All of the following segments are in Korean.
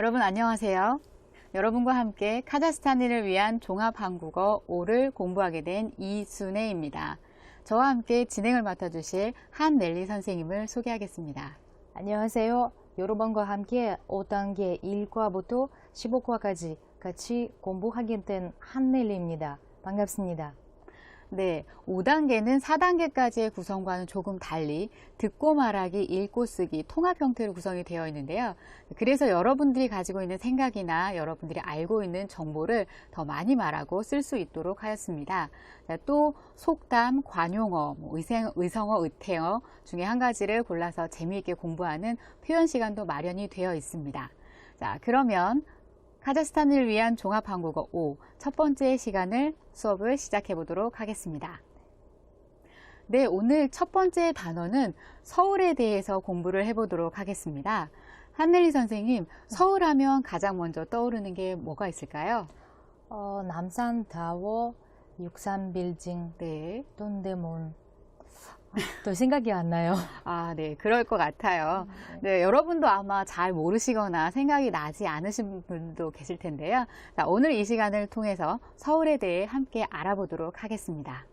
여러분 안녕하세요. 여러분과 함께 카자흐스탄인을 위한 종합한국어 5를 공부하게 된 이순혜입니다. 저와 함께 진행을 맡아주실 한넬리 선생님을 소개하겠습니다. 안녕하세요. 여러분과 함께 5단계 1과부터 15과까지 같이 공부하게 된 한넬리입니다. 반갑습니다. 네, 5단계는 4단계까지의 구성과는 조금 달리 듣고 말하기, 읽고 쓰기, 통합 형태로 구성이 되어 있는데요. 그래서 여러분들이 가지고 있는 생각이나 여러분들이 알고 있는 정보를 더 많이 말하고 쓸 수 있도록 하였습니다. 또 속담, 관용어, 의성어, 의태어 중에 한 가지를 골라서 재미있게 공부하는 표현 시간도 마련이 되어 있습니다. 자, 그러면 카자흐스탄을 위한 종합한국어 5 첫 번째 수업을 시작해 보도록 하겠습니다. 네, 오늘 첫 번째 단어는 서울에 대해서 공부를 해보도록 하겠습니다. 한넬리 선생님, 서울하면 가장 먼저 떠오르는 게 뭐가 있을까요? 남산 타워, 63 빌딩, 네, 동대문. 또 생각이 안 나요. 아, 네, 그럴 것 같아요. 네, 여러분도 아마 잘 모르시거나 생각이 나지 않으신 분도 계실 텐데요. 자, 오늘 이 시간을 통해서 서울에 대해 함께 알아보도록 하겠습니다.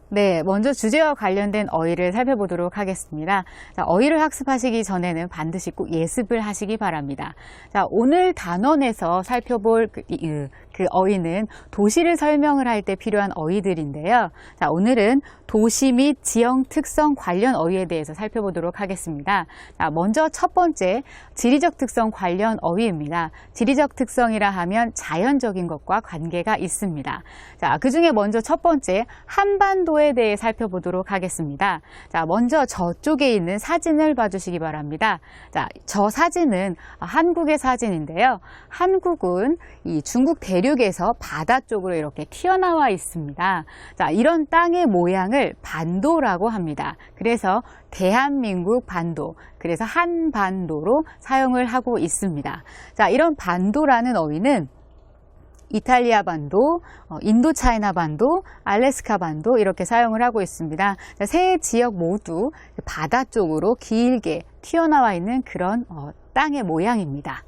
네, 먼저 주제와 관련된 어휘를 살펴보도록 하겠습니다. 자, 어휘를 학습하시기 전에는 반드시 꼭 예습을 하시기 바랍니다. 자, 오늘 단원에서 살펴볼 그 어휘는 도시를 설명을 할 때 필요한 어휘들인데요. 자, 오늘은 도시 및 지형 특성 관련 어휘에 대해서 살펴보도록 하겠습니다. 자, 먼저 첫 번째, 지리적 특성 관련 어휘입니다. 지리적 특성이라 하면 자연적인 것과 관계가 있습니다. 자, 그 중에 먼저 첫 번째, 한반도에 대해 살펴보도록 하겠습니다. 자, 먼저 저쪽에 있는 사진을 봐주시기 바랍니다. 자, 저 사진은 한국의 사진인데요. 한국은 이 중국 대륙에서 바다 쪽으로 이렇게 튀어나와 있습니다. 자, 이런 땅의 모양을 반도라고 합니다. 그래서 대한민국 반도, 그래서 한반도로 사용을 하고 있습니다. 자, 이런 반도라는 어휘는 이탈리아 반도, 인도차이나 반도, 알래스카 반도 이렇게 사용을 하고 있습니다. 세 지역 모두 바다 쪽으로 길게 튀어나와 있는 그런 땅의 모양입니다.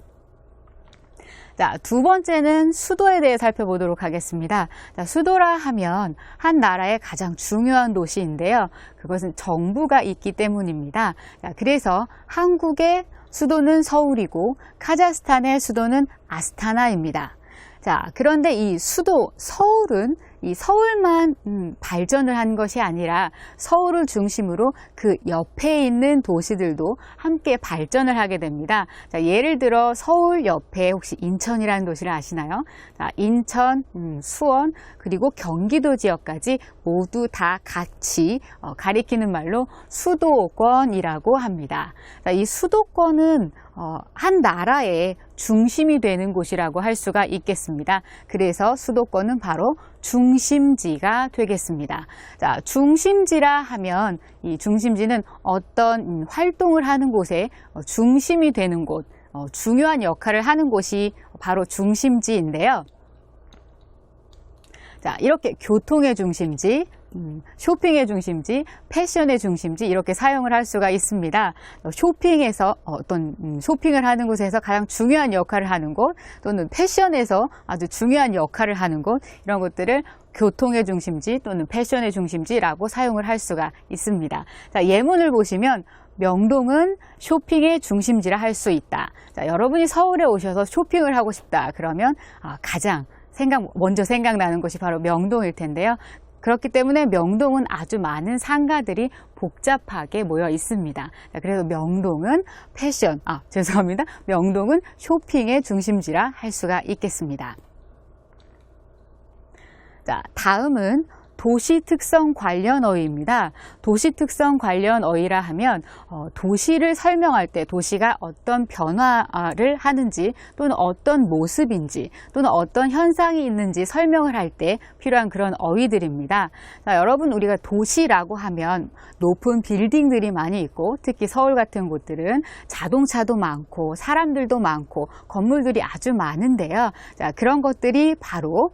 자, 두 번째는 수도에 대해 살펴보도록 하겠습니다. 자, 수도라 하면 한 나라의 가장 중요한 도시인데요. 그것은 정부가 있기 때문입니다. 자, 그래서 한국의 수도는 서울이고 카자흐스탄의 수도는 아스타나입니다. 자, 그런데 이 수도, 서울은 이 서울만 발전을 한 것이 아니라 서울을 중심으로 그 옆에 있는 도시들도 함께 발전을 하게 됩니다. 자, 예를 들어 서울 옆에 혹시 인천이라는 도시를 아시나요? 자, 인천, 수원, 그리고 경기도 지역까지 모두 다 같이 가리키는 말로 수도권이라고 합니다. 자, 이 수도권은 한 나라의 중심이 되는 곳이라고 할 수가 있겠습니다. 그래서 수도권은 바로 중심지가 되겠습니다. 자, 중심지라 하면 이 중심지는 어떤 활동을 하는 곳에 중심이 되는 곳, 중요한 역할을 하는 곳이 바로 중심지인데요. 자, 이렇게 교통의 중심지, 쇼핑의 중심지, 패션의 중심지 이렇게 사용을 할 수가 있습니다. 쇼핑에서 어떤 쇼핑을 하는 곳에서 가장 중요한 역할을 하는 곳, 또는 패션에서 아주 중요한 역할을 하는 곳, 이런 것들을 교통의 중심지 또는 패션의 중심지라고 사용을 할 수가 있습니다. 자, 예문을 보시면 명동은 쇼핑의 중심지라 할 수 있다. 자, 여러분이 서울에 오셔서 쇼핑을 하고 싶다. 그러면 가장 먼저 생각나는 곳이 바로 명동일 텐데요. 그렇기 때문에 명동은 아주 많은 상가들이 복잡하게 모여 있습니다. 그래서 명동은 명동은 쇼핑의 중심지라 할 수가 있겠습니다. 자, 다음은 도시 특성 관련 어휘입니다. 도시 특성 관련 어휘라 하면 도시를 설명할 때 도시가 어떤 변화를 하는지 또는 어떤 모습인지 또는 어떤 현상이 있는지 설명을 할 때 필요한 그런 어휘들입니다. 자, 여러분, 우리가 도시라고 하면 높은 빌딩들이 많이 있고 특히 서울 같은 곳들은 자동차도 많고 사람들도 많고 건물들이 아주 많은데요. 자, 그런 것들이 바로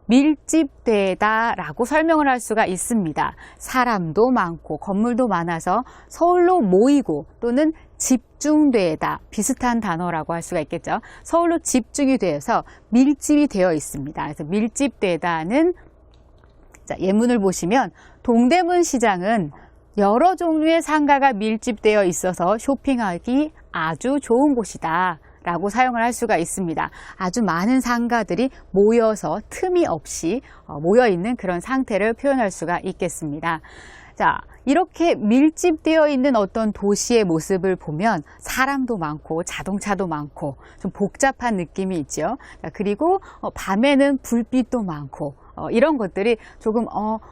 밀집되다라고 설명을 할 수가 있습니다. 사람도 많고 건물도 많아서 서울로 모이고 또는 집중되다, 비슷한 단어라고 할 수가 있겠죠. 서울로 집중이 되어서 밀집이 되어 있습니다. 그래서 밀집되다는, 자, 예문을 보시면 동대문 시장은 여러 종류의 상가가 밀집되어 있어서 쇼핑하기 아주 좋은 곳이다 라고 사용을 할 수가 있습니다. 아주 많은 상가들이 모여서 틈이 없이 모여있는 그런 상태를 표현할 수가 있겠습니다. 자, 이렇게 밀집되어 있는 어떤 도시의 모습을 보면 사람도 많고 자동차도 많고 좀 복잡한 느낌이 있죠. 자, 그리고 밤에는 불빛도 많고 이런 것들이 조금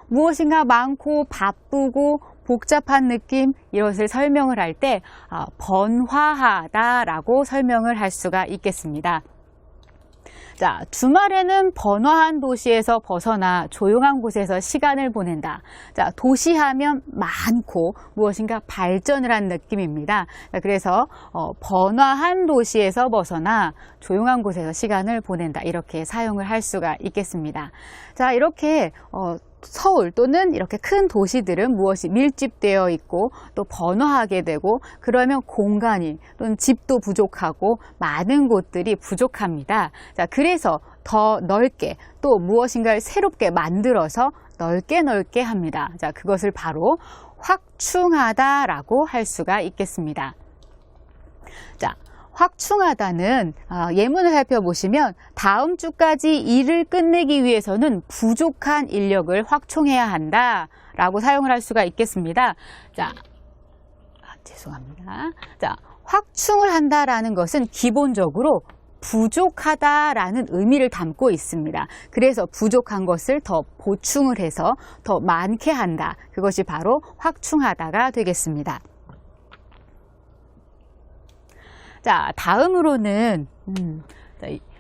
무엇인가 많고 바쁘고 복잡한 느낌, 이것을 설명을 할 때 번화하다라고 설명을 할 수가 있겠습니다. 자, 주말에는 번화한 도시에서 벗어나 조용한 곳에서 시간을 보낸다. 자, 도시하면 많고 무엇인가 발전을 한 느낌입니다. 자, 그래서 번화한 도시에서 벗어나 조용한 곳에서 시간을 보낸다. 이렇게 사용을 할 수가 있겠습니다. 자, 이렇게 서울 또는 이렇게 큰 도시들은 무엇이 밀집되어 있고 또 번화하게 되고, 그러면 공간이 또는 집도 부족하고 많은 곳들이 부족합니다. 자, 그래서 더 넓게 또 무엇인가를 새롭게 만들어서 넓게 합니다. 자, 그것을 바로 확충하다라고 할 수가 있겠습니다. 자, 확충하다는 예문을 살펴보시면 다음 주까지 일을 끝내기 위해서는 부족한 인력을 확충해야 한다 라고 사용을 할 수가 있겠습니다. 자, 죄송합니다. 자, 확충을 한다라는 것은 기본적으로 부족하다라는 의미를 담고 있습니다. 그래서 부족한 것을 더 보충을 해서 더 많게 한다. 그것이 바로 확충하다가 되겠습니다. 자, 다음으로는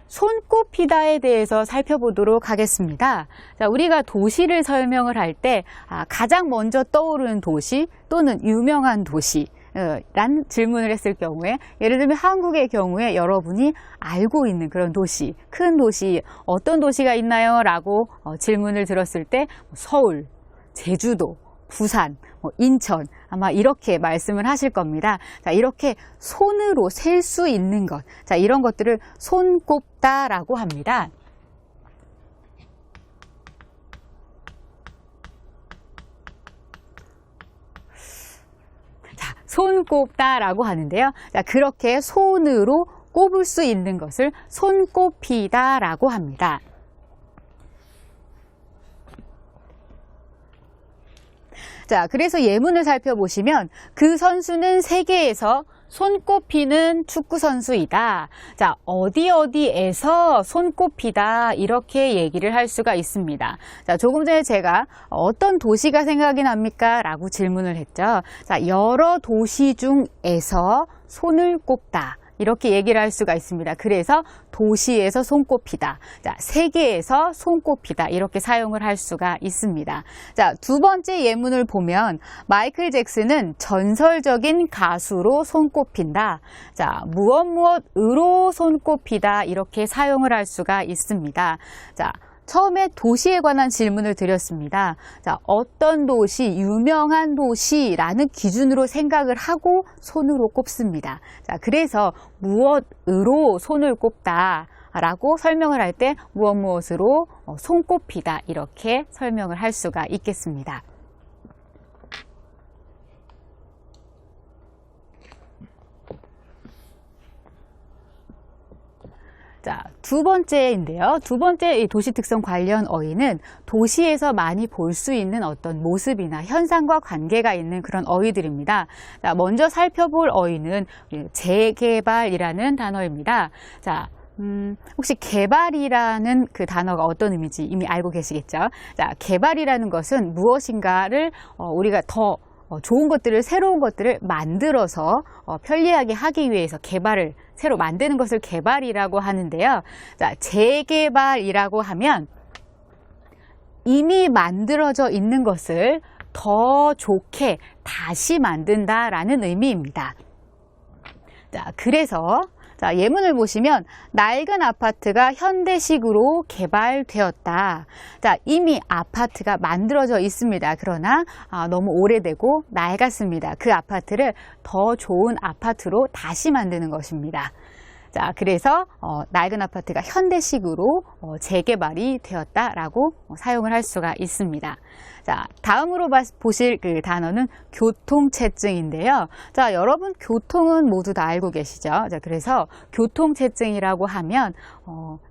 손꼽히다에 대해서 살펴보도록 하겠습니다. 자, 우리가 도시를 설명을 할 때 가장 먼저 떠오르는 도시 또는 유명한 도시 란 질문을 했을 경우에, 예를 들면 한국의 경우에 여러분이 알고 있는 그런 도시, 큰 도시, 어떤 도시가 있나요? 라고 질문을 들었을 때 서울, 제주도, 부산, 인천, 아마 이렇게 말씀을 하실 겁니다. 자, 이렇게 손으로 셀 수 있는 것, 자, 이런 것들을 손꼽다라고 합니다. 자, 손꼽다라고 하는데요. 자, 그렇게 손으로 꼽을 수 있는 것을 손꼽히다라고 합니다. 자, 그래서 예문을 살펴보시면 그 선수는 세계에서 손꼽히는 축구 선수이다. 자, 어디에서 손꼽히다 이렇게 얘기를 할 수가 있습니다. 자, 조금 전에 제가 어떤 도시가 생각이 납니까? 라고 질문을 했죠. 자, 여러 도시 중에서 손을 꼽다. 이렇게 얘기를 할 수가 있습니다. 그래서 도시에서 손꼽히다, 자, 세계에서 손꼽히다 이렇게 사용을 할 수가 있습니다. 자, 두 번째 예문을 보면 마이클 잭슨은 전설적인 가수로 손꼽힌다. 자, 무엇으로 손꼽히다 이렇게 사용을 할 수가 있습니다. 자, 처음에 도시에 관한 질문을 드렸습니다. 자, 어떤 도시, 유명한 도시라는 기준으로 생각을 하고 손으로 꼽습니다. 자, 그래서 무엇으로 손을 꼽다 라고 설명을 할 때 무엇으로 손꼽히다 이렇게 설명을 할 수가 있겠습니다. 자, 두 번째인데요. 두 번째 이 도시 특성 관련 어휘는 도시에서 많이 볼 수 있는 어떤 모습이나 현상과 관계가 있는 그런 어휘들입니다. 자, 먼저 살펴볼 어휘는 재개발이라는 단어입니다. 자, 혹시 개발이라는 그 단어가 어떤 의미인지 이미 알고 계시겠죠? 자, 개발이라는 것은 무엇인가를 우리가 더 좋은 것들을, 새로운 것들을 만들어서 편리하게 하기 위해서 개발을, 새로 만드는 것을 개발이라고 하는데요. 자, 재개발이라고 하면 이미 만들어져 있는 것을 더 좋게 다시 만든다라는 의미입니다. 자, 그래서 자, 예문을 보시면 낡은 아파트가 현대식으로 개발되었다. 자, 이미 아파트가 만들어져 있습니다. 그러나 너무 오래되고 낡았습니다. 그 아파트를 더 좋은 아파트로 다시 만드는 것입니다. 자, 그래서 낡은 아파트가 현대식으로 재개발이 되었다라고 사용을 할 수가 있습니다. 자, 다음으로 보실 그 단어는 교통체증인데요. 자, 여러분 교통은 모두 다 알고 계시죠? 자, 그래서 교통체증이라고 하면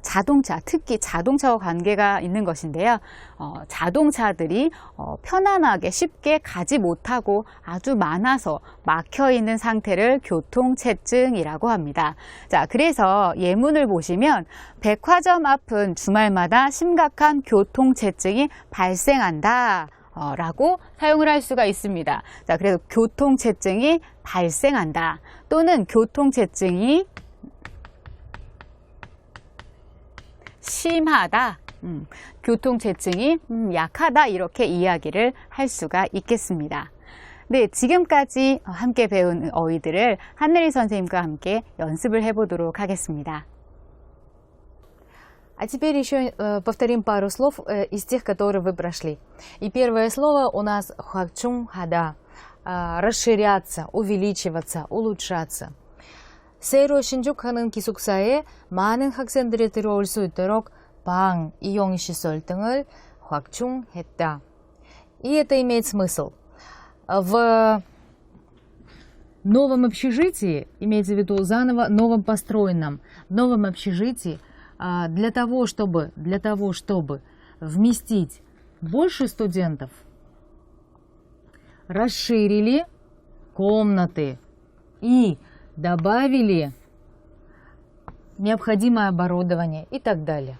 자동차, 특히 자동차와 관계가 있는 것인데요. 자동차들이 편안하게 쉽게 가지 못하고 아주 많아서 막혀 있는 상태를 교통체증이라고 합니다. 자, 그래서 예문을 보시면 백화점 앞은 주말마다 심각한 교통체증이 발생한다. 라고 사용을 할 수가 있습니다. 자, 그래서 교통체증이 발생한다 또는 교통체증이 심하다, 교통체증이 약하다 이렇게 이야기를 할 수가 있겠습니다. 네, 지금까지 함께 배운 어휘들을 한내리 선생님과 함께 연습을 해보도록 하겠습니다. А теперь еще повторим пару слов из тех, которые вы прошли. И первое слово у нас хакчун хада. Расширяться, увеличиваться, улучшаться. 새로 신축하는 기숙사에 많은 학생들이 들어올 수 있도록 방, 이용시설 등을 확충했다. И это имеет смысл. В новом общежитии, имеется в виду заново новом построенном, в новом общежитии, для того, чтобы вместить больше студентов, расширили комнаты и добавили необходимое оборудование и так далее.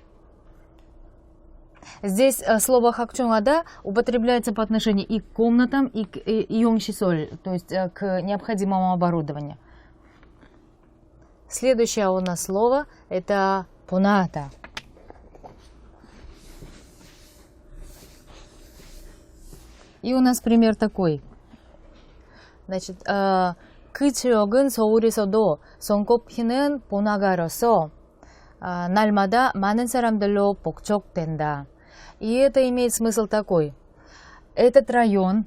Здесь слово хакчунгада употребляется по отношению и к комнатам, и к иёнгшисоль, то есть к необходимому оборудованию. Следующее у нас слово это поната. И у нас пример такой. значит, 그 지역은 서울에서도 손꼽히는 번화가로서 날마다 많은 사람들로 북적된다. И это имеет смысл такой. Этот район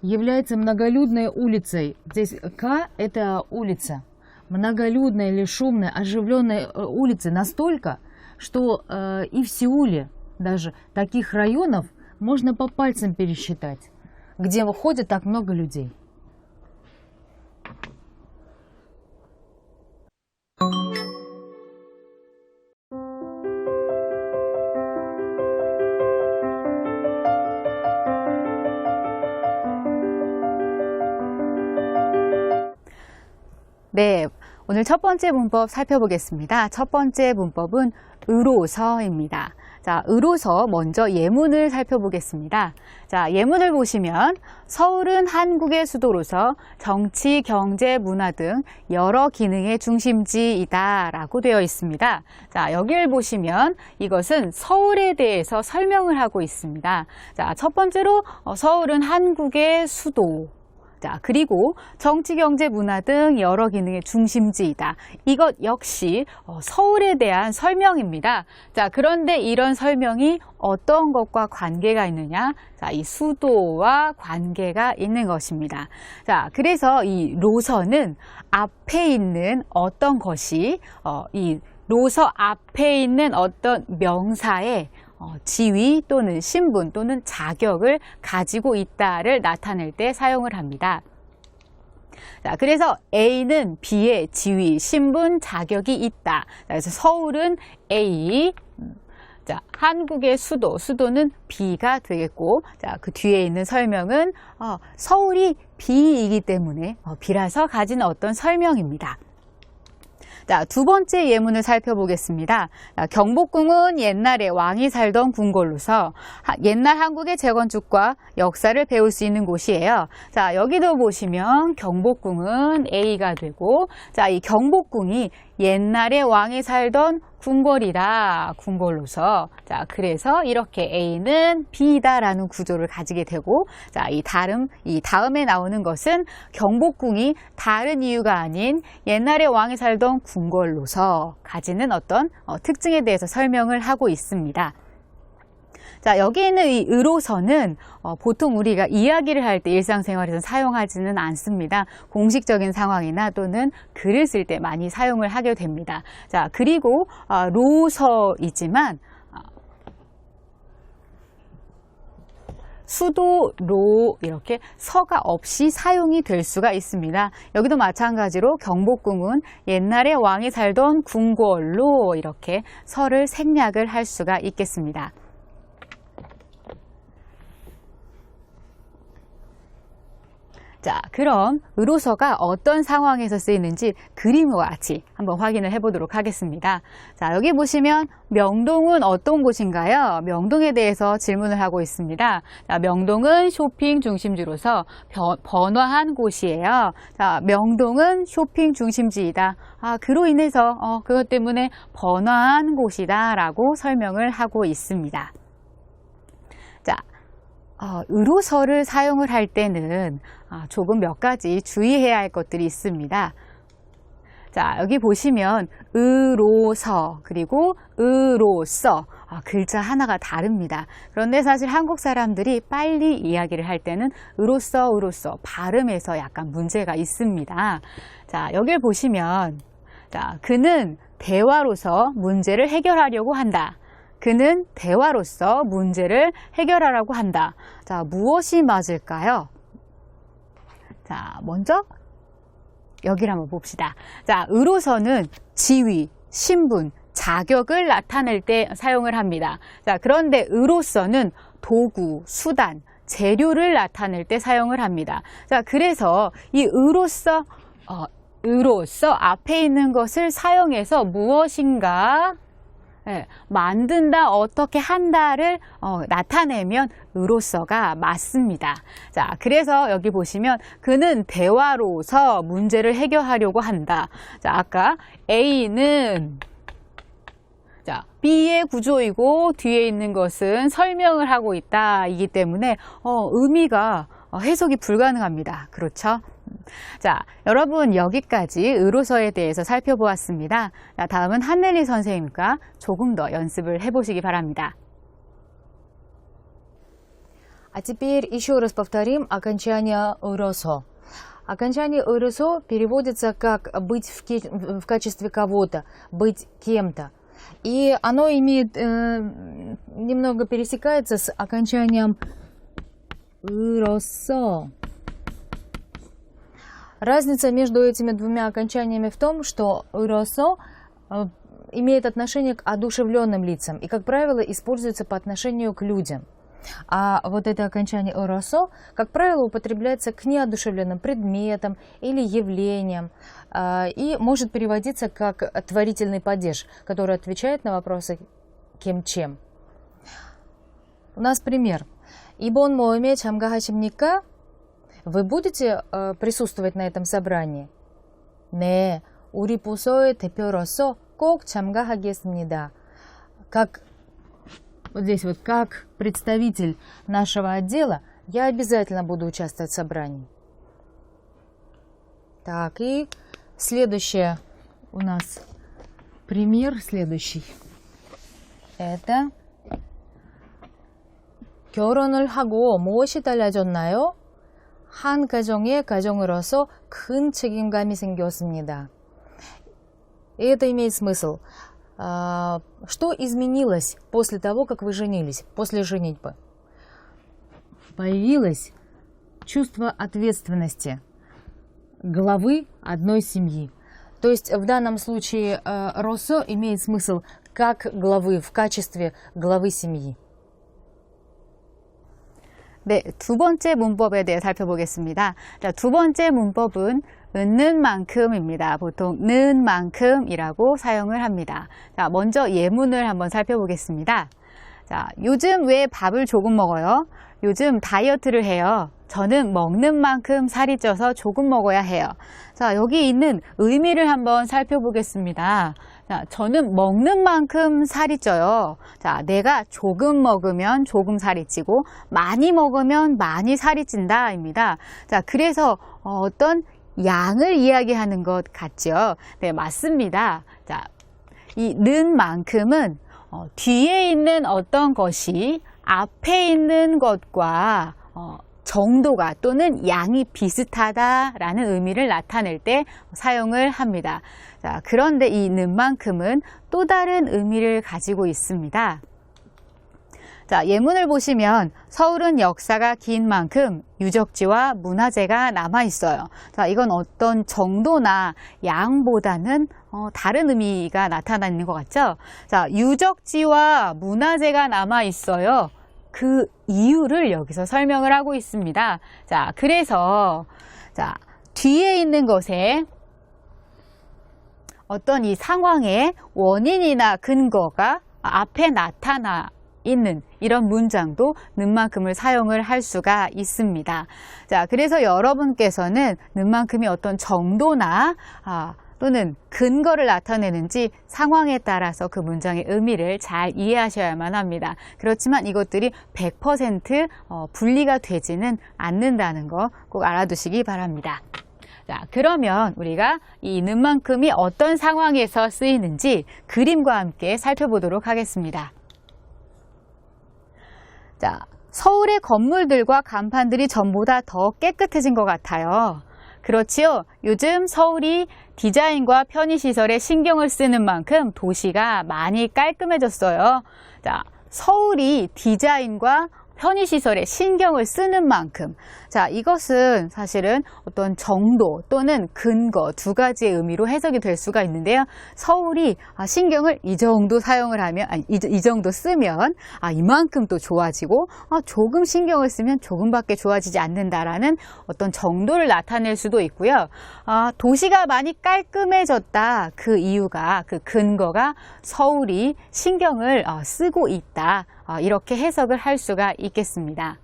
является многолюдной улицей. Здесь К – это улица. Многолюдная или шумная, оживленная улица настолько, что и в Сеуле даже таких районов можно по пальцам пересчитать, где выходит так много людей. 네, 오늘 첫 번째 문법 살펴보겠습니다. 첫 번째 문법은 의로서입니다. 자, 의로서 먼저 예문을 살펴보겠습니다. 자, 예문을 보시면 서울은 한국의 수도로서 정치, 경제, 문화 등 여러 기능의 중심지이다 라고 되어 있습니다. 자, 여기를 보시면 이것은 서울에 대해서 설명을 하고 있습니다. 자, 첫 번째로 서울은 한국의 수도. 자, 그리고 정치, 경제, 문화 등 여러 기능의 중심지이다. 이것 역시 서울에 대한 설명입니다. 자, 그런데 이런 설명이 어떤 것과 관계가 있느냐? 자, 이 수도와 관계가 있는 것입니다. 자, 그래서 이 로서는 앞에 있는 어떤 것이 이 로서 앞에 있는 어떤 명사의 지위 또는 신분 또는 자격을 가지고 있다를 나타낼 때 사용을 합니다. 자, 그래서 A는 B의 지위, 신분, 자격이 있다. 그래서 서울은 A, 자, 한국의 수도는 B가 되겠고, 자, 그 뒤에 있는 설명은 서울이 B이기 때문에 B라서 가진 어떤 설명입니다. 자, 두 번째 예문을 살펴보겠습니다. 자, 경복궁은 옛날에 왕이 살던 궁궐로서 옛날 한국의 재건축과 역사를 배울 수 있는 곳이에요. 자, 여기도 보시면 경복궁은 A가 되고, 자, 이 경복궁이 옛날에 왕이 살던 궁궐이다, 궁궐로서. 자, 그래서 이렇게 A는 B다라는 구조를 가지게 되고, 자, 이 다음에 나오는 것은 경복궁이 다른 이유가 아닌 옛날에 왕이 살던 궁궐로서 가지는 어떤 특징에 대해서 설명을 하고 있습니다. 자, 여기 있는 이 의로서는 보통 우리가 이야기를 할 때 일상생활에서 사용하지는 않습니다. 공식적인 상황이나 또는 글을 쓸 때 많이 사용을 하게 됩니다. 자, 그리고 로서이지만 수도 로 이렇게 서가 없이 사용이 될 수가 있습니다. 여기도 마찬가지로 경복궁은 옛날에 왕이 살던 궁궐로 이렇게 서를 생략을 할 수가 있겠습니다. 자, 그럼 의로서가 어떤 상황에서 쓰이는지 그림과 같이 한번 확인을 해보도록 하겠습니다. 자, 여기 보시면 명동은 어떤 곳인가요? 명동에 대해서 질문을 하고 있습니다. 자, 명동은 쇼핑 중심지로서 번화한 곳이에요. 자, 명동은 쇼핑 중심지이다. 그로 인해서 그것 때문에 번화한 곳이다 라고 설명을 하고 있습니다. 자, 의로서를 사용을 할 때는 조금 몇 가지 주의해야 할 것들이 있습니다. 자, 여기 보시면 의로서 그리고 의로써 글자 하나가 다릅니다. 그런데 사실 한국 사람들이 빨리 이야기를 할 때는 의로써 발음에서 약간 문제가 있습니다. 자, 여기를 보시면 자, 그는 대화로서 문제를 해결하려고 한다. 그는 대화로서 문제를 해결하려고 한다. 자, 무엇이 맞을까요? 자, 먼저 여기를 한번 봅시다. 자, 의로서는 지위, 신분, 자격을 나타낼 때 사용을 합니다. 자, 그런데 의로서는 도구, 수단, 재료를 나타낼 때 사용을 합니다. 자, 그래서 이 의로서 앞에 있는 것을 사용해서 무엇인가 만든다, 어떻게 한다를 나타내면 의로서가 맞습니다. 자, 그래서 여기 보시면 그는 대화로서 문제를 해결하려고 한다. 자, 아까 A는 B의 구조이고 뒤에 있는 것은 설명을 하고 있다. 이기 때문에 의미가 해석이 불가능합니다. 그렇죠? 자, 여러분 여기까지 의로서에 대해서 살펴보았습니다. 자, 다음은 한넬리 선생님과 조금 더 연습을 해보시기 바랍니다. А теперь еще раз повторим окончание «росо». Окончание «росо» переводится как «быть в качестве кого-то», «быть кем-то». И оно имеет, немного пересекается с окончанием «росо». Разница между этими двумя окончаниями в том, что «росо» имеет отношение к одушевленным лицам и, как правило, используется по отношению к людям. А вот это окончание «росо», как правило, употребляется к неодушевленным предметам или явлениям и может переводиться как творительный падеж, который отвечает на вопросы «кем-чем». У нас пример. «이번 모임에 참가하십니까?» Вы будете присутствовать на этом собрании? 네, 우리 부서의 대표로서 꼭 참가하겠습니다. Как вот здесь вот, как представитель нашего отдела, я обязательно буду участвовать в собрании. Так, и следующее у нас пример следующий. Это 결혼을 하고 무엇이 달라졌나요? 한 가정의 가정으로서 큰 책임감이 생겼습니다. И это имеет смысл. Что изменилось после того, как вы женились, после женитьбы? Появилось чувство ответственности главы одной семьи. То есть в данном случае «росо» имеет смысл как главы, в качестве главы семьи. 네, 두 번째 문법에 대해 살펴보겠습니다. 자, 두 번째 문법은 는 만큼입니다. 보통 는 만큼이라고 사용을 합니다. 자, 먼저 예문을 한번 살펴보겠습니다. 자, 요즘 왜 밥을 조금 먹어요? 요즘 다이어트를 해요. 저는 먹는 만큼 살이 쪄서 조금 먹어야 해요. 자, 여기 있는 의미를 한번 살펴보겠습니다. 자, 저는 먹는 만큼 살이 쪄요. 자, 내가 조금 먹으면 조금 살이 찌고 많이 먹으면 많이 살이 찐다입니다. 자, 그래서 어떤 양을 이야기하는 것 같죠? 네, 맞습니다. 자, 이 는 만큼은 뒤에 있는 어떤 것이 앞에 있는 것과 정도가 또는 양이 비슷하다라는 의미를 나타낼 때 사용을 합니다. 자, 그런데 이 는 만큼은 또 다른 의미를 가지고 있습니다. 자, 예문을 보시면 서울은 역사가 긴 만큼 유적지와 문화재가 남아 있어요. 자, 이건 어떤 정도나 양보다는 다른 의미가 나타나는 것 같죠? 자, 유적지와 문화재가 남아 있어요. 그 이유를 여기서 설명을 하고 있습니다. 자, 그래서 뒤에 있는 것에 어떤 이 상황의 원인이나 근거가 앞에 나타나 있는 이런 문장도 는 만큼을 사용을 할 수가 있습니다. 자, 그래서 여러분께서는 는 만큼이 어떤 정도나 또는 근거를 나타내는지 상황에 따라서 그 문장의 의미를 잘 이해하셔야만 합니다. 그렇지만 이것들이 100% 분리가 되지는 않는다는 거 꼭 알아두시기 바랍니다. 자, 그러면 우리가 이 는 만큼이 어떤 상황에서 쓰이는지 그림과 함께 살펴보도록 하겠습니다. 자, 서울의 건물들과 간판들이 전보다 더 깨끗해진 것 같아요. 그렇지요. 요즘 서울이 디자인과 편의시설에 신경을 쓰는 만큼 도시가 많이 깔끔해졌어요. 자, 서울이 디자인과 편의시설에 신경을 쓰는 만큼. 자, 이것은 사실은 어떤 정도 또는 근거 두 가지의 의미로 해석이 될 수가 있는데요. 서울이 신경을 이 정도 사용을 하면, 이 정도 쓰면 이만큼 또 좋아지고, 조금 신경을 쓰면 조금밖에 좋아지지 않는다라는 어떤 정도를 나타낼 수도 있고요. 도시가 많이 깔끔해졌다. 그 이유가, 그 근거가 서울이 신경을 쓰고 있다. 이렇게 해석을 할 수가 있겠습니다.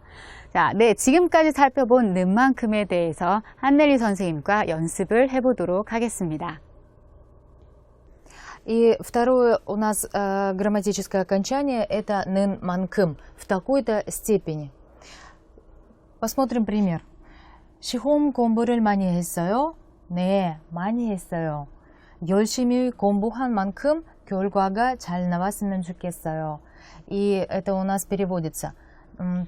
자, 네, 지금까지 살펴본 는 만큼에 대해서 한넬리 선생님과 연습을 해보도록 하겠습니다. И второе у нас грамматическое окончание – это 는 만큼, в такой-то степени. Посмотрим пример. 시험 공부를 많이 했어요? 네, 많이 했어요. 열심히 공부한 만큼 결과가 잘 나왔으면 좋겠어요. И это у нас переводится.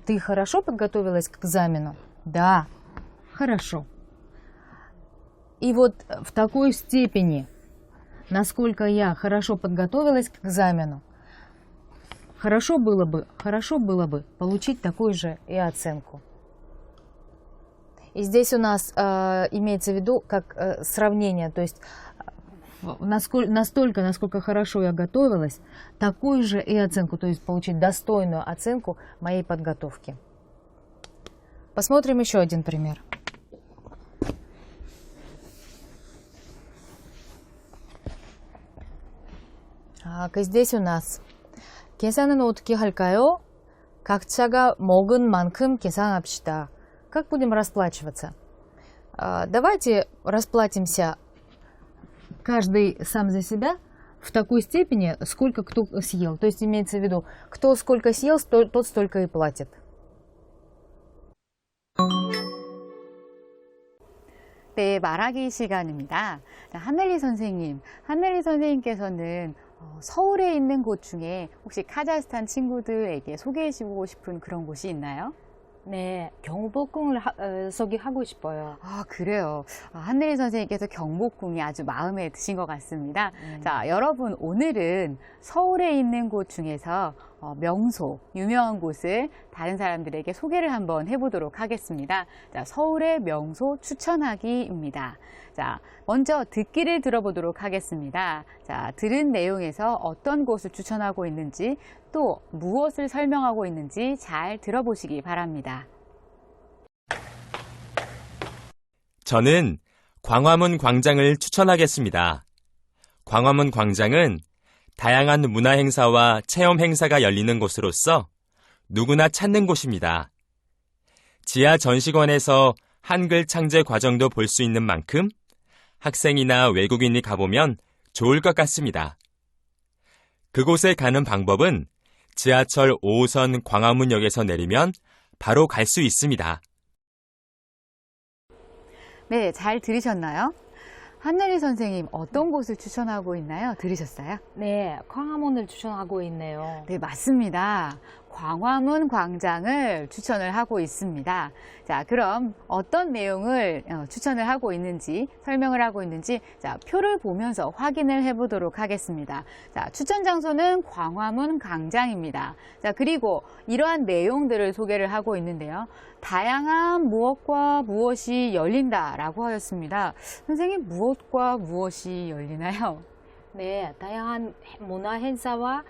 Ты хорошо подготовилась к экзамену? Да, хорошо. И вот в такой степени, насколько я хорошо подготовилась к экзамену, хорошо было бы получить такую же и оценку. И здесь у нас имеется в виду как сравнение, то есть настолько, насколько хорошо я готовилась, такую же и оценку, то есть получить достойную оценку моей подготовки. Посмотрим еще один пример. Так, и здесь у нас 계산은 어떻게 할까요? 각자가 먹은 만큼 계산합시다. Как будем расплачиваться? Давайте расплатимся каждый сам за себя в такой степени, сколько кто съел. То есть имеется в виду, кто сколько съел, тот столько и платит. 네, 말하기 시간입니다. 한넬리 선생님께서는 서울에 있는 곳 중에 혹시 카자흐스탄 친구들에게 소개해주고 싶은 그런 곳이 있나요? 네, 경복궁을 소개하고 싶어요. 그래요. 한넬리 선생님께서 경복궁이 아주 마음에 드신 것 같습니다. 자, 여러분, 오늘은 서울에 있는 곳 중에서 명소, 유명한 곳을 다른 사람들에게 소개를 한번 해보도록 하겠습니다. 자, 서울의 명소 추천하기입니다. 자, 먼저 듣기를 들어보도록 하겠습니다. 자, 들은 내용에서 어떤 곳을 추천하고 있는지 또 무엇을 설명하고 있는지 잘 들어보시기 바랍니다. 저는 광화문 광장을 추천하겠습니다. 광화문 광장은 다양한 문화 행사와 체험 행사가 열리는 곳으로서 누구나 찾는 곳입니다. 지하 전시관에서 한글 창제 과정도 볼 수 있는 만큼 학생이나 외국인이 가보면 좋을 것 같습니다. 그곳에 가는 방법은 지하철 5호선 광화문역에서 내리면 바로 갈 수 있습니다. 네, 잘 들으셨나요? 한내리 선생님, 어떤 곳을 추천하고 있나요? 들으셨어요? 네, 광화문을 추천하고 있네요. 네, 맞습니다. 광화문 광장을 추천을 하고 있습니다. 자, 그럼 어떤 내용을 추천을 하고 있는지, 설명을 하고 있는지, 자, 표를 보면서 확인을 해보도록 하겠습니다. 자, 추천 장소는 광화문 광장입니다. 자, 그리고 이러한 내용들을 소개를 하고 있는데요. 다양한 무엇과 무엇이 열린다라고 하였습니다. 선생님, 무엇과 무엇이 열리나요? 네, 다양한 문화 행사와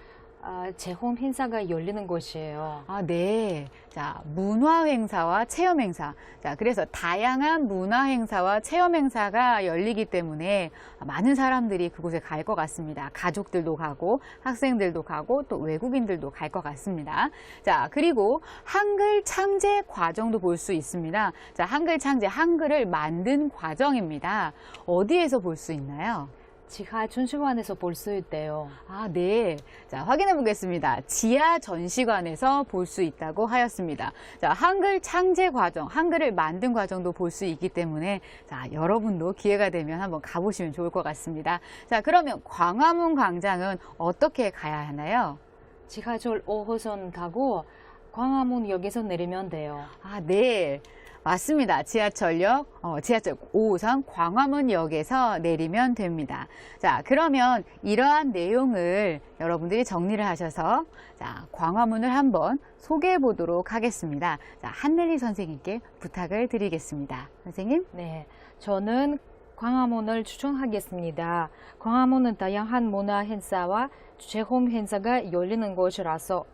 체험 행사가 열리는 곳이에요. 아, 네. 자, 문화 행사와 체험 행사. 자, 그래서 다양한 문화 행사와 체험 행사가 열리기 때문에 많은 사람들이 그곳에 갈 것 같습니다. 가족들도 가고, 학생들도 가고, 또 외국인들도 갈 것 같습니다. 자, 그리고 한글 창제 과정도 볼 수 있습니다. 자, 한글 창제, 한글을 만든 과정입니다. 어디에서 볼 수 있나요? 지하 전시관에서 볼 수 있대요. 아, 네. 자, 확인해 보겠습니다. 지하 전시관에서 볼 수 있다고 하였습니다. 자, 한글 창제 과정, 한글을 만든 과정도 볼 수 있기 때문에 자, 여러분도 기회가 되면 한번 가보시면 좋을 것 같습니다. 자, 그러면 광화문 광장은 어떻게 가야 하나요? 지하철 5호선 타고 광화문역에서 내리면 돼요. 아, 네. 맞습니다. 지하철 5호선 광화문역에서 내리면 됩니다. 자, 그러면 이러한 내용을 여러분들이 정리를 하셔서 자, 광화문을 한번 소개해 보도록 하겠습니다. 자, 한내리 선생님께 부탁을 드리겠습니다. 선생님? 네, 저는 광화문을 추천하겠습니다. 광화문은 다양한 문화 행사와 체험 행사가 열리는 곳이라서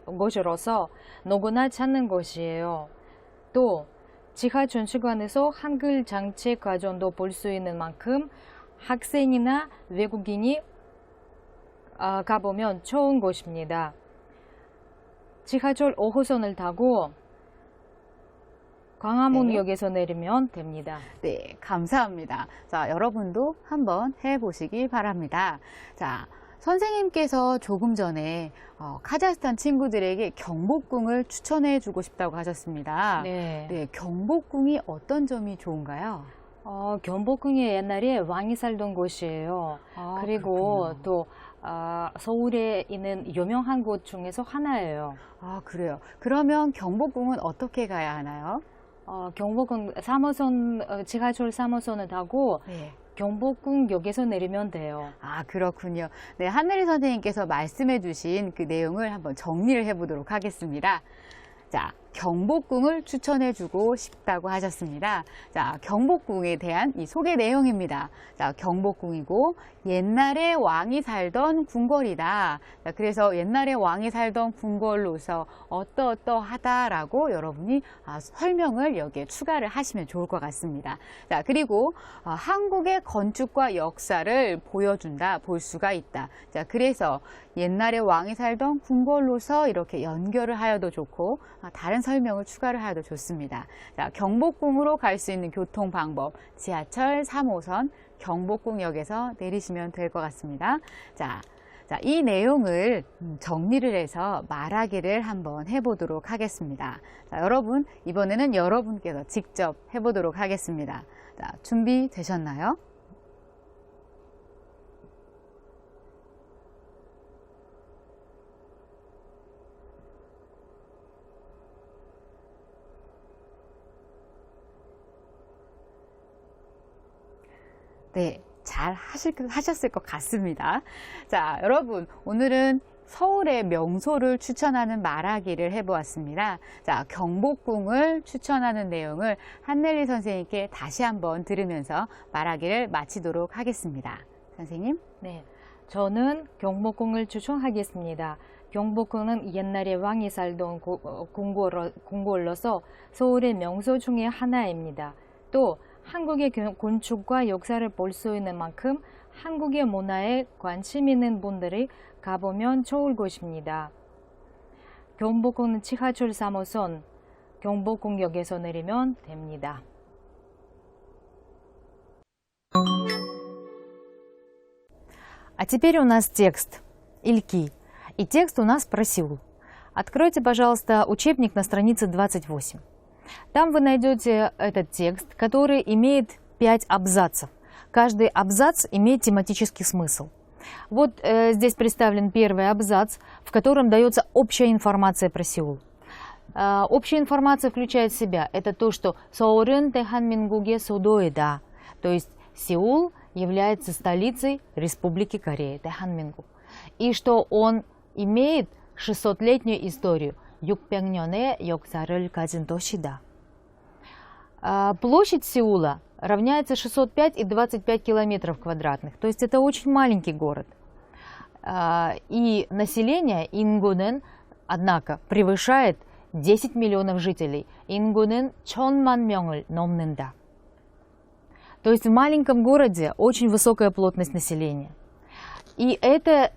누구나 찾는 곳이에요. 또 지하 전시관에서 한글 장치 과정도 볼 수 있는 만큼 학생이나 외국인이 가보면 좋은 곳입니다. 지하철 5호선을 타고 광화문역에서 내리면 됩니다. 네, 감사합니다. 자, 여러분도 한번 해보시기 바랍니다. 자, 선생님께서 조금 전에 카자흐스탄 친구들에게 경복궁을 추천해 주고 싶다고 하셨습니다. 네. 네, 경복궁이 어떤 점이 좋은가요? 경복궁이 옛날에 왕이 살던 곳이에요. 아, 그리고 그렇군요. 또 서울에 있는 유명한 곳 중에서 하나예요. 아, 그래요. 그러면 경복궁은 어떻게 가야 하나요? 경복궁 3호선, 지하철 3호선을 타고 네. 경복궁역에서 내리면 돼요. 아, 그렇군요. 네, 한내리 선생님께서 말씀해 주신 그 내용을 한번 정리를 해보도록 하겠습니다. 자, 경복궁을 추천해 주고 싶다고 하셨습니다. 자, 경복궁에 대한 이 소개 내용입니다. 자, 경복궁이고 옛날에 왕이 살던 궁궐이다. 자, 그래서 옛날에 왕이 살던 궁궐로서 어떠어떠하다라고 여러분이 설명을 여기에 추가를 하시면 좋을 것 같습니다. 자, 그리고 한국의 건축과 역사를 보여준다, 볼 수가 있다. 자, 그래서 옛날에 왕이 살던 궁궐로서 이렇게 연결을 하여도 좋고 다른 설명을 추가를 하여도 좋습니다. 자, 경복궁으로 갈 수 있는 교통 방법, 지하철 3호선 경복궁역에서 내리시면 될 것 같습니다. 자, 이 내용을 정리를 해서 말하기를 한번 해보도록 하겠습니다. 자, 여러분, 이번에는 여러분께서 직접 해보도록 하겠습니다. 자, 준비되셨나요? 네, 잘 하셨을 것 같습니다. 자, 여러분, 오늘은 서울의 명소를 추천하는 말하기를 해보았습니다. 자, 경복궁을 추천하는 내용을 한넬리 선생님께 다시 한번 들으면서 말하기를 마치도록 하겠습니다. 선생님? 네, 저는 경복궁을 추천하겠습니다. 경복궁은 옛날에 왕이 살던 궁궐로서 서울의 명소 중에 하나입니다. 또 한국의 건축과 역사를 볼 수 있는 만큼 한국의 문화에 관심 있는 분들이 가보면 좋을 곳입니다. 경복궁은 지하철 3호선, 경복궁역에서 내리면 됩니다. А теперь у нас текст Ильки. И текст у нас про Сеул. Откройте, пожалуйста, учебник на странице 28. Там вы найдете этот текст, который имеет 5 абзацев. Каждый абзац имеет тематический смысл. Вот здесь представлен первый абзац, в котором дается общая информация про Сеул. Общая информация включает в себя это то, что 서울은 대한민국의 수도이다, то есть Сеул является столицей Республики Корея, 대한민국, и что он имеет 600-летнюю историю, 600년의 역사를 가진 도시다. Площадь Сеула равняется 605 и 25 километров квадратных, то есть это очень маленький город. И население 인구는, однако, превышает 10 миллионов жителей. 인구는 1000만 명을 넘는다. То есть в маленьком городе очень высокая плотность населения. И это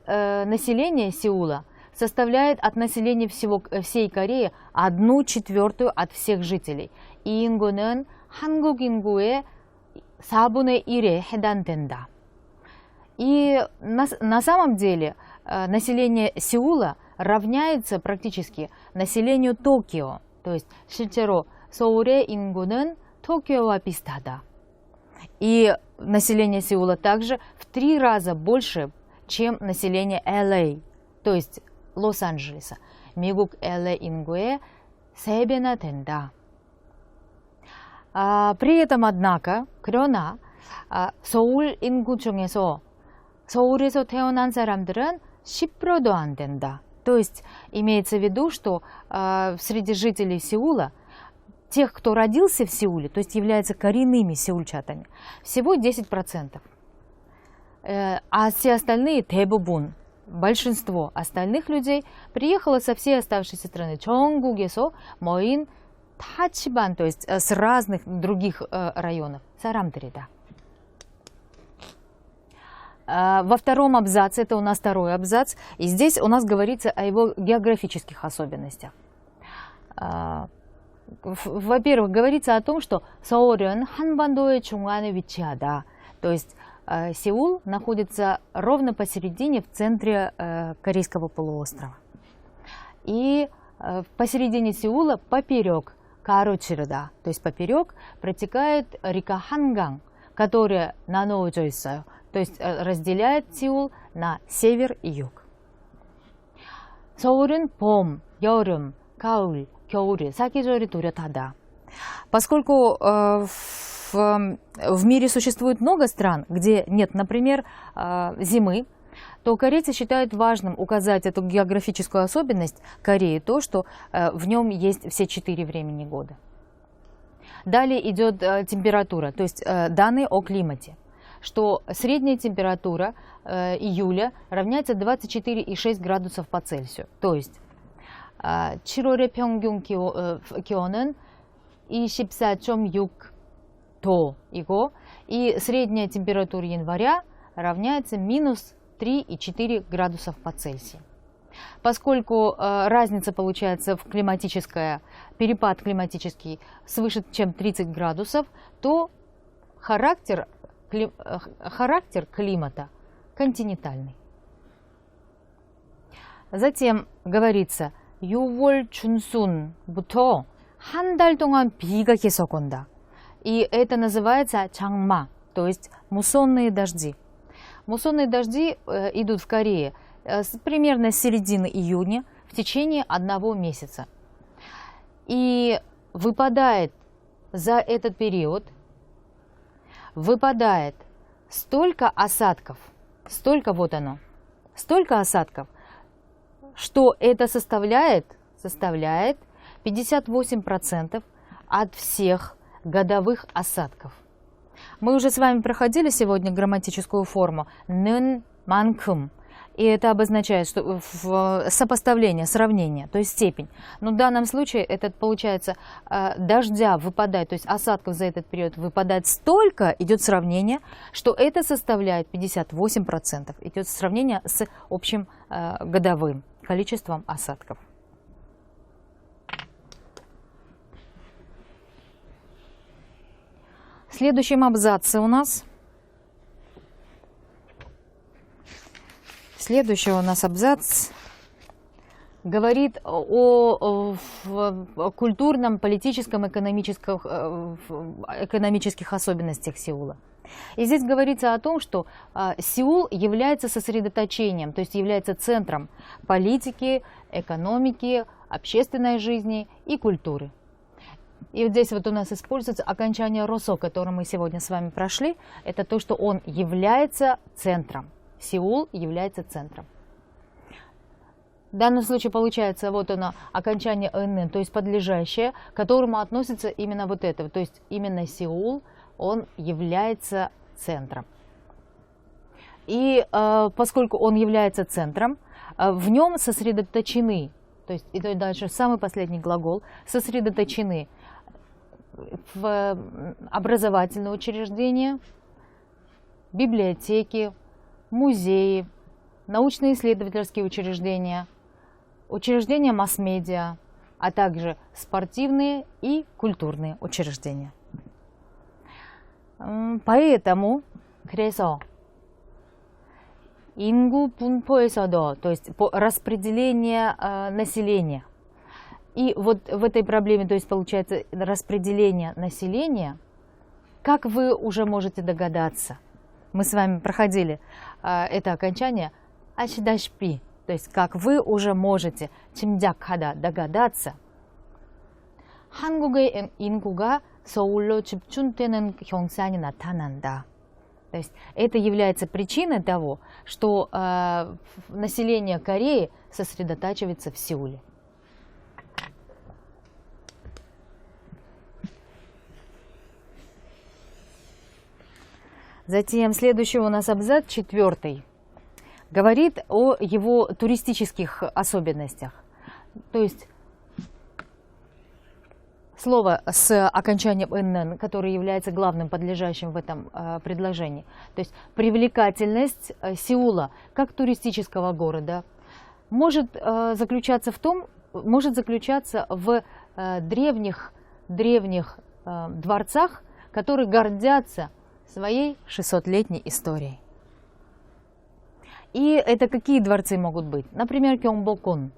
население Сеула составляет от населения всей Кореи 1/4 от всех жителей. 이 인구는 한국 인구의 4분의 1에 해당된다. И на самом деле население Сеула равняется практически населению Токио. То есть 실제로 서울의 인구는 도쿄와 비슷하다. И население Сеула также в 3 раза больше, чем население LA, то есть Лос-Анджелеса. 미국 LA 인구의 3배나 된다. При этом, однако, 그러나 서울 인구 중에서 서울에서 태어난 사람들은 10%도 안 된다. То есть имеется в виду, что среди жителей Сеула, тех, кто родился в Сеуле, то есть являются коренными сеульчатами, всего 10%. А все остальные, 대부분, большинство остальных людей приехало со всей оставшейся страны. 전국에서 모인 타치반, то есть с разных других районов. 사람들이다. Во втором абзаце, это у нас второй абзац, и здесь у нас говорится о его географических особенностях. Во-первых, говорится о том, что 서울은 한반도의 중앙에 위치하다, то есть Сеул находится ровно посередине, в центре Корейского полуострова. И посередине Сеула поперек 가로지르다, то есть поперек протекает река Ханган, которая 나누어져 있어요, то есть разделяет Сеул на север и юг. 서울은 봄, 여름, 가을, 겨울에 사계절이 뚜렷하다. Поскольку в мире существует много стран, где нет, например, зимы, то корейцы считают важным указать эту географическую особенность Кореи, то, что в нем есть все 4 времени года. Далее идет температура, то есть данные о климате, что средняя температура июля равняется 24,6 градусов по Цельсию, то есть 7월의 평균 기온은 24.6도이고 и средняя температура января равняется минус 3,4 градусов по Цельсию. Поскольку разница получается в перепад климатический свыше чем 30 градусов, то характер климата континентальный. Затем говорится, 6월 중순부터 한 달 동안 비가 계속 온다. И это называется 장마, то есть муссонные дожди. Муссонные дожди идут в Корее примерно с середины июня в течение 1 месяца. И выпадает за этот период столько осадков, столько осадков, что это составляет 58% от всех годовых осадков. Мы уже с вами проходили сегодня грамматическую форму 는 만큼, и это обозначает что сопоставление, сравнение, то есть степень. Но в данном случае это получается дождя выпадает, то есть осадков за этот период выпадает столько, идет сравнение, что это составляет 58%. Идет сравнение с общим годовым количеством осадков. В следующем абзаце у нас следующий у нас абзац говорит о культурном, политическом, экономических особенностях Сеула. И здесь говорится о том, что Сеул является сосредоточением, то есть является центром политики, экономики, общественной жизни и культуры. И вот здесь вот у нас используется окончание «росо», которое мы сегодня с вами прошли. Это то, что он является центром. Сеул является центром. В данном случае получается вот оно окончание «нн», то есть подлежащее, к которому относится именно вот это. То есть именно Сеул, он является центром. И поскольку он является центром, в нем сосредоточены, то есть и дальше самый последний глагол, сосредоточены в образовательные учреждения, библиотеки, музеи, научно-исследовательские учреждения, учреждения масс-медиа, а также спортивные и культурные учреждения. Поэтому, 그래서 인구 분포에서도, то есть по распределению населения. И вот в этой проблеме, то есть получается распределение населения, как вы уже можете догадаться, мы с вами проходили это окончание 아시다시피, то есть как вы уже можете 짐작하다, догадаться, 한국의 인구가 서울로 집중되는 현상이 나타난다. То есть это является причиной того, что население Кореи сосредотачивается в Сеуле. Затем следующий у нас абзац, 4, говорит о его туристических особенностях. То есть слово с окончанием «нн», которое является главным подлежащим в этом предложении. То есть привлекательность Сеула как туристического города может заключаться в древних дворцах, которые гордятся своей 600-летней историей. И это какие дворцы могут быть? Например, Кёнgbokgun.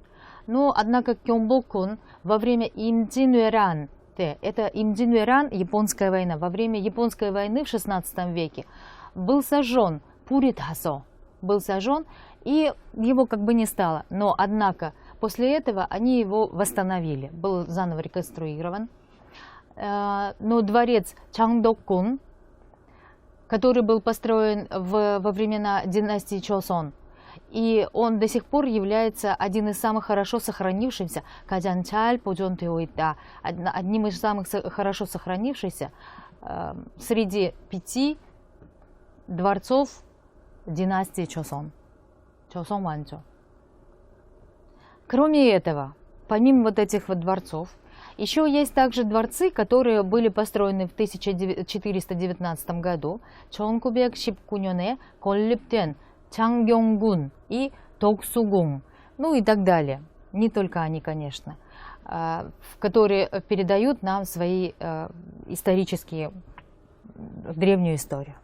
Но, однако, Кёнgbokgun во время Имджинвэран, это Имджинвэран, японская война, во время японской войны в 16 веке был сожжен, Пуритхасо, был сожжен, и его как бы не стало. Но, однако, после этого они его восстановили, был заново реконструирован. Но дворец Чангдокгун, который был построен во времена династии Чосон, и он до сих пор является одним из самых хорошо сохранившихся, одним из самых хорошо сохранившихся среди 5 дворцов династии Чосон. Чосон Ванчо. Кроме этого, помимо вот этих вот дворцов, еще есть также дворцы, которые были построены в 1419 году. 1919년에 건립된 장경군 и Токсугун, ну и так далее. Не только они, конечно, которые передают нам свои исторические, древнюю историю.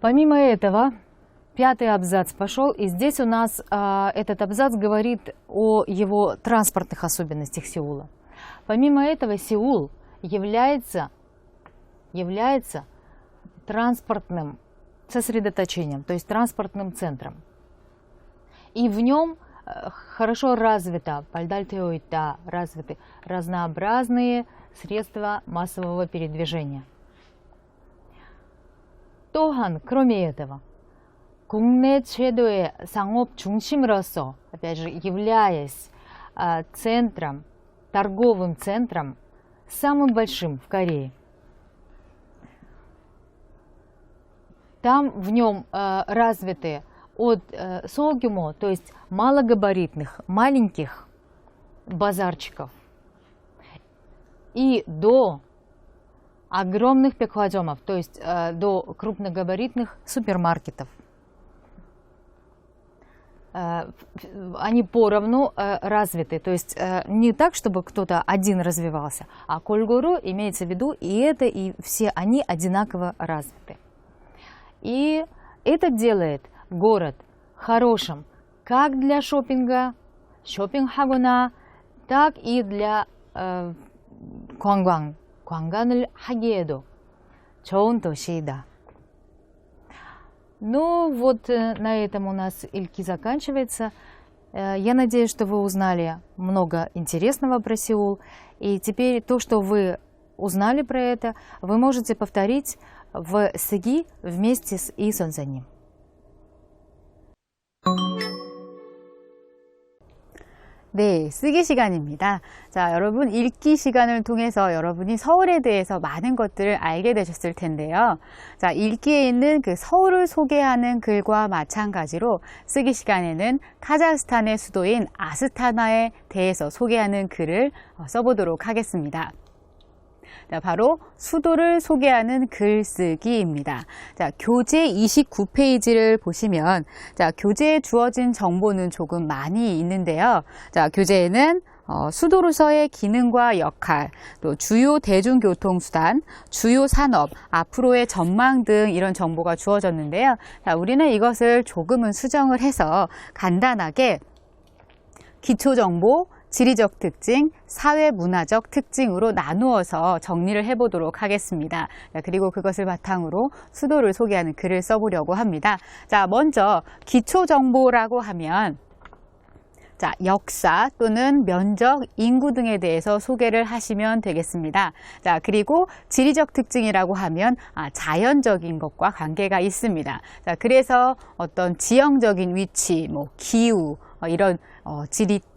Помимо этого, 5-й абзац пошел, и здесь у нас этот абзац говорит о его транспортных особенностях Сеула. Помимо этого, Сеул является транспортным сосредоточением, то есть транспортным центром. И в нем хорошо развиты разнообразные средства массового передвижения. 또한, кроме этого, 국내 최대의 상업 중심으로서, опять же, являясь центром, торговым центром, самым большим в Корее. Там в нем развиты от 소규모, то есть малогабаритных, маленьких базарчиков, и до огромных 백화점ов, то есть до крупногабаритных супермаркетов. они поровну развиты. То есть не так, чтобы кто-то один развивался, а Кольгуру имеется в виду и это, и все они одинаково развиты. И это делает город хорошим как для шопинга, 쇼핑하거나, так и для 관광을 하기에도 좋은 도시이다. Ну вот на этом у нас Ильки заканчивается. Я надеюсь, что вы узнали много интересного про Сеул. И теперь то, что вы узнали про это, вы можете повторить в Сыги вместе с 이 선생님. 네, 쓰기 시간입니다. 자, 여러분 읽기 시간을 통해서 여러분이 서울에 대해서 많은 것들을 알게 되셨을 텐데요. 자, 읽기에 있는 그 서울을 소개하는 글과 마찬가지로 쓰기 시간에는 카자흐스탄의 수도인 아스타나에 대해서 소개하는 글을 써보도록 하겠습니다. 자, 바로 수도를 소개하는 글쓰기입니다. 자, 교재 29페이지를 보시면, 자, 교재에 주어진 정보는 조금 많이 있는데요. 자, 교재에는 수도로서의 기능과 역할, 또 주요 대중교통수단, 주요 산업, 앞으로의 전망 등 이런 정보가 주어졌는데요. 자, 우리는 이것을 조금은 수정을 해서 간단하게 기초정보, 지리적 특징, 사회문화적 특징으로 나누어서 정리를 해보도록 하겠습니다. 그리고 그것을 바탕으로 수도를 소개하는 글을 써보려고 합니다. 자, 먼저 기초정보라고 하면 자, 역사 또는 면적, 인구 등에 대해서 소개를 하시면 되겠습니다. 자, 그리고 지리적 특징이라고 하면 자연적인 것과 관계가 있습니다. 자, 그래서 어떤 지형적인 위치, 기후, 이런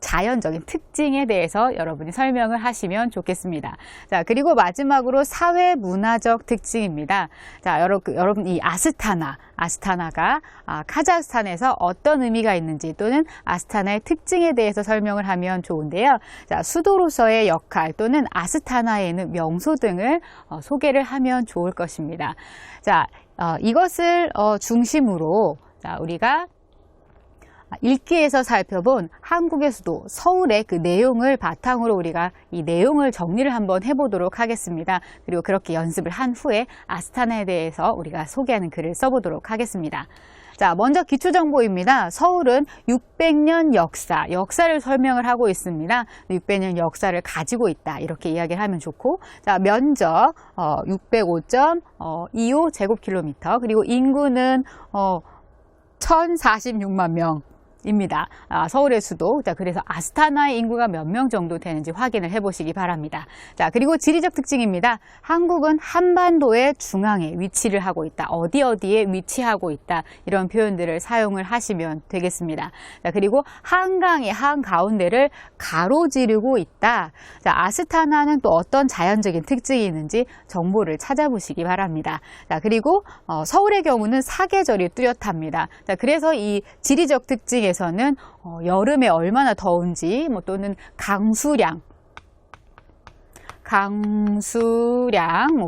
자연적인 특징에 대해서 여러분이 설명을 하시면 좋겠습니다. 자, 그리고 마지막으로 사회 문화적 특징입니다. 자, 여러분 이 아스타나가 카자흐스탄에서 어떤 의미가 있는지 또는 아스타나의 특징에 대해서 설명을 하면 좋은데요. 자, 수도로서의 역할 또는 아스타나에 있는 명소 등을 소개를 하면 좋을 것입니다. 자, 이것을 중심으로 자, 우리가 읽기에서 살펴본 한국의 수도 서울의 그 내용을 바탕으로 우리가 이 내용을 정리를 한번 해보도록 하겠습니다. 그리고 그렇게 연습을 한 후에 아스타나에 대해서 우리가 소개하는 글을 써보도록 하겠습니다. 자, 먼저 기초정보입니다. 서울은 600년 역사를 설명을 하고 있습니다. 600년 역사를 가지고 있다. 이렇게 이야기를 하면 좋고, 자, 면적 605.25 제곱킬로미터, 그리고 인구는 1046만 명. 입니다. 서울의 수도. 자, 그래서 아스타나의 인구가 몇 명 정도 되는지 확인을 해보시기 바랍니다. 자, 그리고 지리적 특징입니다. 한국은 한반도의 중앙에 위치를 하고 있다. 어디에 위치하고 있다. 이런 표현들을 사용을 하시면 되겠습니다. 자, 그리고 한강의 한가운데를 가로지르고 있다. 자, 아스타나는 또 어떤 자연적인 특징이 있는지 정보를 찾아보시기 바랍니다. 자, 그리고 서울의 경우는 사계절이 뚜렷합니다. 자, 그래서 이 지리적 특징에 에서는 여름에 얼마나 더운지 또는 강수량,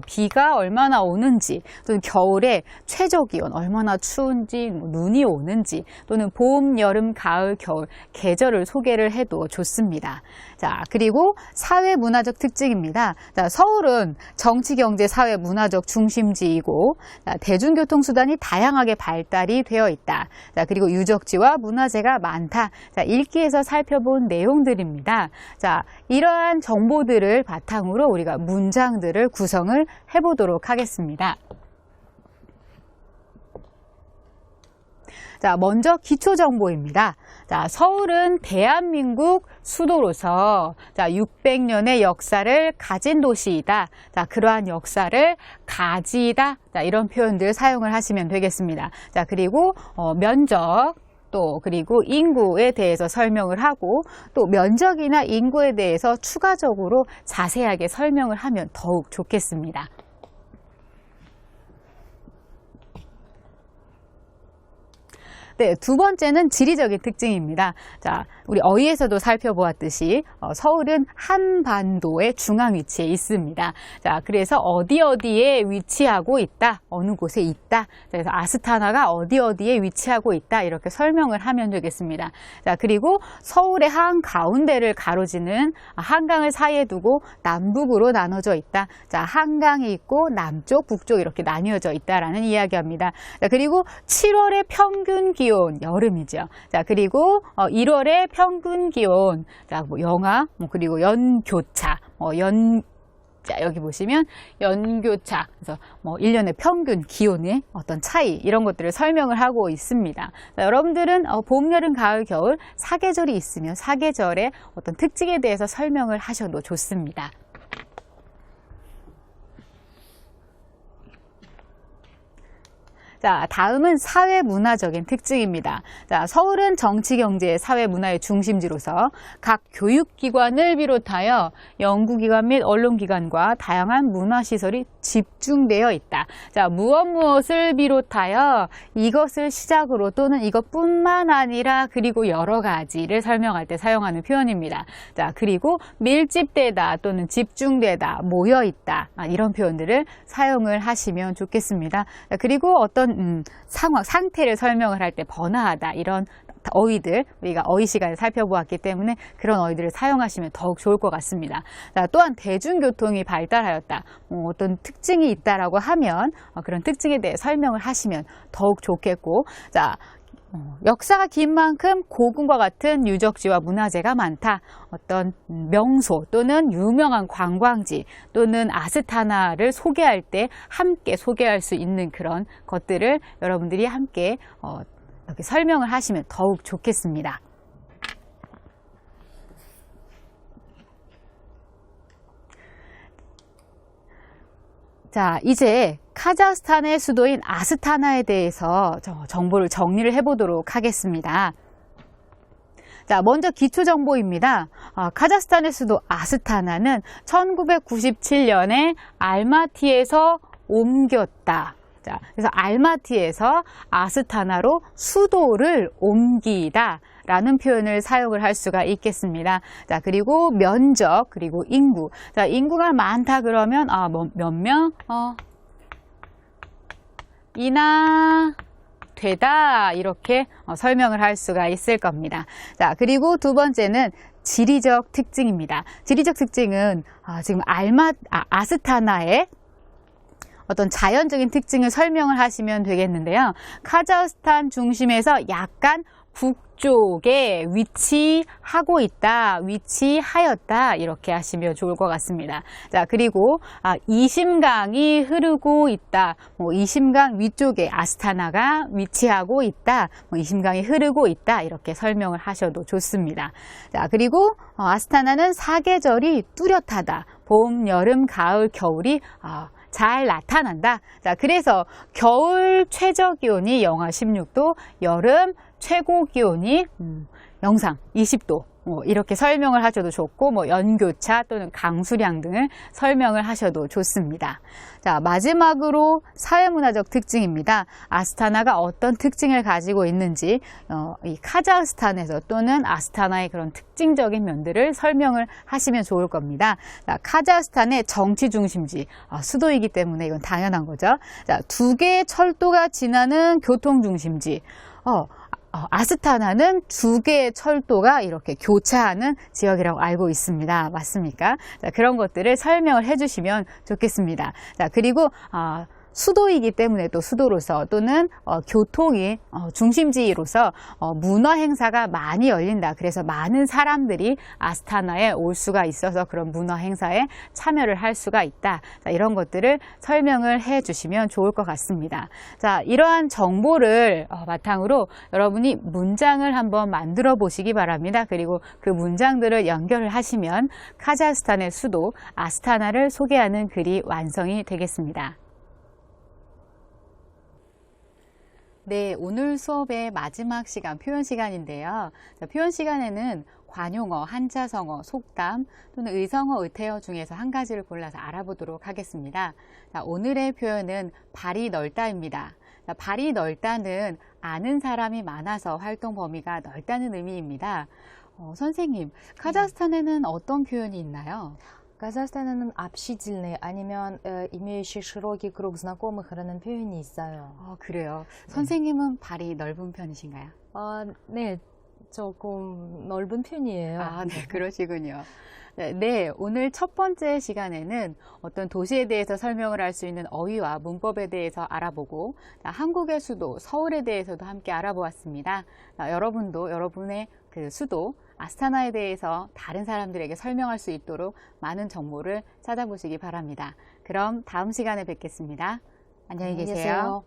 비가 얼마나 오는지, 또는 겨울에 최저기온 얼마나 추운지, 눈이 오는지, 또는 봄, 여름, 가을, 겨울 계절을 소개를 해도 좋습니다. 자, 그리고 사회 문화적 특징입니다. 자, 서울은 정치, 경제, 사회 문화적 중심지이고, 자, 대중교통수단이 다양하게 발달이 되어 있다. 자, 그리고 유적지와 문화재가 많다. 자, 읽기에서 살펴본 내용들입니다. 자, 이러한 정보들을 바탕으로 우리가 문장들을 구성을 해보도록 하겠습니다. 자, 먼저 기초정보입니다. 자, 서울은 대한민국 수도로서 600년의 역사를 가진 도시이다. 자, 그러한 역사를 가지다. 자, 이런 표현들 사용을 하시면 되겠습니다. 자, 그리고 면적, 또 그리고 인구에 대해서 설명을 하고, 또 면적이나 인구에 대해서 추가적으로 자세하게 설명을 하면 더욱 좋겠습니다. 네, 두 번째는 지리적인 특징입니다. 자, 우리 어휘에서도 살펴보았듯이 서울은 한반도의 중앙 위치에 있습니다. 자, 그래서 어디에 위치하고 있다, 어느 곳에 있다. 그래서 아스타나가 어디에 위치하고 있다 이렇게 설명을 하면 되겠습니다. 자, 그리고 서울의 한 가운데를 가로지는 한강을 사이에 두고 남북으로 나눠져 있다. 자, 한강이 있고 남쪽, 북쪽 이렇게 나뉘어져 있다라는 이야기합니다. 자, 그리고 7월의 평균 기온, 여름이죠. 자, 그리고 1월의 평균 기온, 자, 뭐 영하, 그리고 연교차, 자, 여기 보시면 연교차, 그래서 1년의 평균 기온의 어떤 차이, 이런 것들을 설명을 하고 있습니다. 자, 여러분들은 봄, 여름, 가을, 겨울 사계절이 있으면 사계절의 어떤 특징에 대해서 설명을 하셔도 좋습니다. 자, 다음은 사회문화적인 특징입니다. 자, 서울은 정치, 경제, 사회, 문화의 중심지로서 각 교육기관을 비롯하여 연구기관 및 언론기관과 다양한 문화시설이 집중되어 있다. 자, 무엇을 비롯하여 이것을 시작으로 또는 이것뿐만 아니라 그리고 여러 가지를 설명할 때 사용하는 표현입니다. 자, 그리고 밀집되다 또는 집중되다, 모여있다, 이런 표현들을 사용을 하시면 좋겠습니다. 자, 그리고 어떤 상태를 설명을 할 때 번화하다, 이런 어휘들 우리가 어휘 시간에 살펴보았기 때문에 그런 어휘들을 사용하시면 더욱 좋을 것 같습니다. 자, 또한 대중교통이 발달하였다, 어떤 특징이 있다라고 하면 그런 특징에 대해 설명을 하시면 더욱 좋겠고, 자, 역사가 긴 만큼 고궁과 같은 유적지와 문화재가 많다. 어떤 명소 또는 유명한 관광지 또는 아스타나를 소개할 때 함께 소개할 수 있는 그런 것들을 여러분들이 함께 이렇게 설명을 하시면 더욱 좋겠습니다. 자, 이제 카자흐스탄의 수도인 아스타나에 대해서 정보를 정리를 해보도록 하겠습니다. 자, 먼저 기초 정보입니다. 카자흐스탄의 수도 아스타나는 1997년에 알마티에서 옮겼다. 자, 그래서 알마티에서 아스타나로 수도를 옮기다 라는 표현을 사용을 할 수가 있겠습니다. 자, 그리고 면적, 그리고 인구. 자, 인구가 많다 그러면 몇 명? 이나 되다, 이렇게 설명을 할 수가 있을 겁니다. 자, 그리고 두 번째는 지리적 특징입니다. 지리적 특징은 지금 아스타나의 어떤 자연적인 특징을 설명을 하시면 되겠는데요. 카자흐스탄 중심에서 약간 북쪽에 위치하고 있다, 위치하였다, 이렇게 하시면 좋을 것 같습니다. 자, 그리고 이심강이 흐르고 있다, 이심강 위쪽에 아스타나가 위치하고 있다, 이심강이 흐르고 있다, 이렇게 설명을 하셔도 좋습니다. 자, 그리고 아스타나는 사계절이 뚜렷하다, 봄, 여름, 가을, 겨울이 잘 나타난다. 자, 그래서 겨울 최저 기온이 영하 16도, 여름 최고 기온이 영상 20도, 이렇게 설명을 하셔도 좋고, 연교차 또는 강수량 등을 설명을 하셔도 좋습니다. 자, 마지막으로 사회문화적 특징입니다. 아스타나가 어떤 특징을 가지고 있는지 이 카자흐스탄에서 또는 아스타나의 그런 특징적인 면들을 설명을 하시면 좋을 겁니다. 자, 카자흐스탄의 정치 중심지, 수도이기 때문에 이건 당연한 거죠. 자, 2개의 철도가 지나는 교통 중심지. 아스타나는 2개의 철도가 이렇게 교차하는 지역이라고 알고 있습니다. 맞습니까? 자, 그런 것들을 설명을 해주시면 좋겠습니다. 자, 그리고 수도이기 때문에 또 수도로서 또는 교통이 중심지로서 문화 행사가 많이 열린다. 그래서 많은 사람들이 아스타나에 올 수가 있어서 그런 문화 행사에 참여를 할 수가 있다. 자, 이런 것들을 설명을 해 주시면 좋을 것 같습니다. 자, 이러한 정보를 바탕으로 여러분이 문장을 한번 만들어 보시기 바랍니다. 그리고 그 문장들을 연결을 하시면 카자흐스탄의 수도 아스타나를 소개하는 글이 완성이 되겠습니다. 네, 오늘 수업의 마지막 시간, 표현 시간인데요. 자, 표현 시간에는 관용어, 한자성어, 속담 또는 의성어, 의태어 중에서 한 가지를 골라서 알아보도록 하겠습니다. 자, 오늘의 표현은 발이 넓다입니다. 자, 발이 넓다는 아는 사람이 많아서 활동 범위가 넓다는 의미입니다. 선생님, 카자흐스탄에는 어떤 표현이 있나요? казахстан에는 общительный 아니면 имеющий широкий круг знакомых라는 표현이 있어요. 그래요. 선생님은 발이 넓은 편이신가요? 네, 조금 넓은 편이에요. 네, 그러시군요. 네, 오늘 첫 번째 시간에는 어떤 도시에 대해서 설명을 할 수 있는 어휘와 문법에 대해서 알아보고 한국의 수도 서울에 대해서도 함께 알아보았습니다. 여러분도 여러분의 그 수도 아스타나에 대해서 다른 사람들에게 설명할 수 있도록 많은 정보를 찾아보시기 바랍니다. 그럼 다음 시간에 뵙겠습니다. 안녕히 계세요.